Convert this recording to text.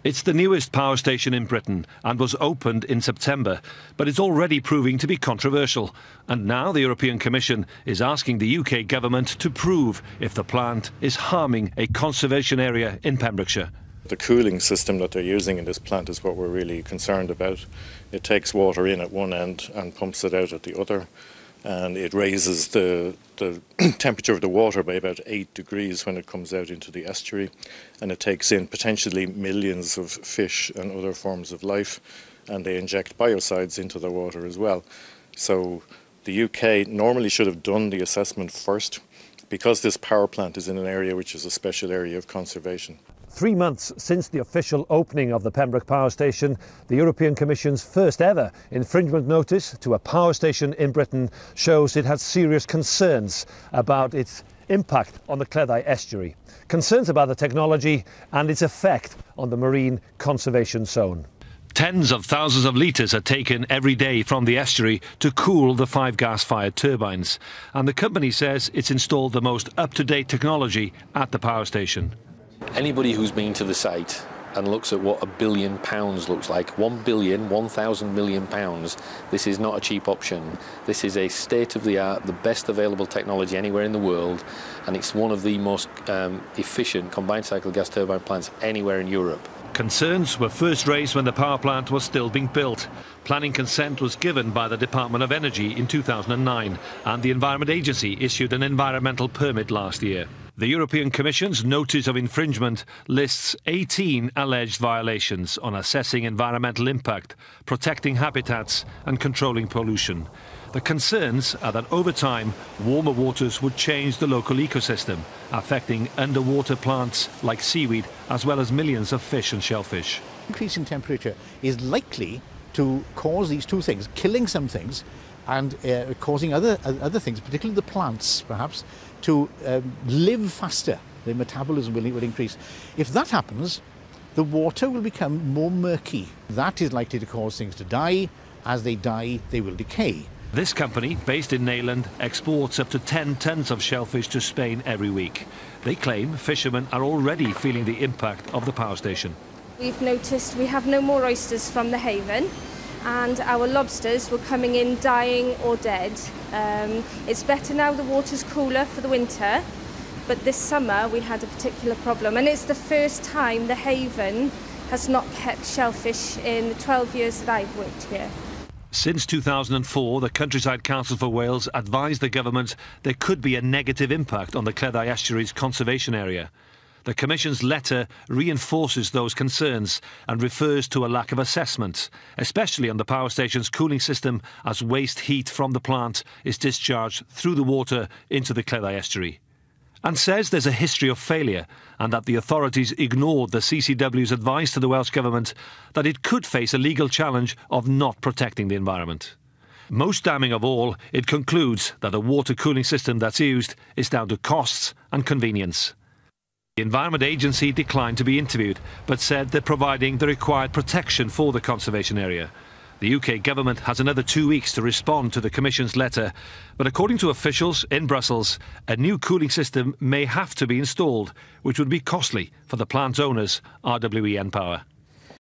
It's the newest power station in Britain and was opened in September, but it's already proving to be controversial. And now the European Commission is asking the UK government to prove if the plant is harming a conservation area in Pembrokeshire. The cooling system that they're using in this plant is what we're really concerned about. It takes water in at one end and pumps it out at the other, and it raises the temperature of the water by about 8 degrees when it comes out into the estuary, and it takes in potentially millions of fish and other forms of life, and they inject biocides into the water as well. So the UK normally should have done the assessment first, because this power plant is in an area which is a special area of conservation. 3 months since the official opening of the Pembroke Power Station, the European Commission's first ever infringement notice to a power station in Britain shows it has serious concerns about its impact on the Cleddau estuary, concerns about the technology and its effect on the marine conservation zone. Tens of thousands of litres are taken every day from the estuary to cool the 5 gas-fired turbines, and the company says it's installed the most up-to-date technology at the power station. Anybody who's been to the site and looks at what £1 billion looks like, 1 billion, 1,000 million pounds, this is not a cheap option. This is a state-of-the-art, the best available technology anywhere in the world, and it's one of the most efficient combined cycle gas turbine plants anywhere in Europe. Concerns were first raised when the power plant was still being built. Planning consent was given by the Department of Energy in 2009, and the Environment Agency issued an environmental permit last year. The European Commission's notice of infringement lists 18 alleged violations on assessing environmental impact, protecting habitats and controlling pollution. The concerns are that over time, warmer waters would change the local ecosystem, affecting underwater plants like seaweed, as well as millions of fish and shellfish. Increase in temperature is likely to cause these two things, killing some things and causing other things, particularly the plants perhaps, to live faster. Their metabolism will increase. If that happens, the water will become more murky. That is likely to cause things to die. As they die, they will decay. This company, based in Neyland, exports up to 10 tons of shellfish to Spain every week. They claim fishermen are already feeling the impact of the power station. We've noticed we have no more oysters from the haven, and our lobsters were coming in dying or dead. It's better now, the water's cooler for the winter, but this summer we had a particular problem, and it's the first time the haven has not kept shellfish in the 12 years that I've worked here. Since 2004, the Countryside Council for Wales advised the government there could be a negative impact on the Cleddau estuary's conservation area. The Commission's letter reinforces those concerns and refers to a lack of assessment, especially on the power station's cooling system, as waste heat from the plant is discharged through the water into the Cleddau estuary, and says there's a history of failure and that the authorities ignored the CCW's advice to the Welsh Government that it could face a legal challenge of not protecting the environment. Most damning of all, it concludes that the water cooling system that's used is down to costs and convenience. The Environment Agency declined to be interviewed, but said they're providing the required protection for the conservation area. The UK government has another 2 weeks to respond to the Commission's letter, but according to officials in Brussels, a new cooling system may have to be installed, which would be costly for the plant's owners, RWE and Power.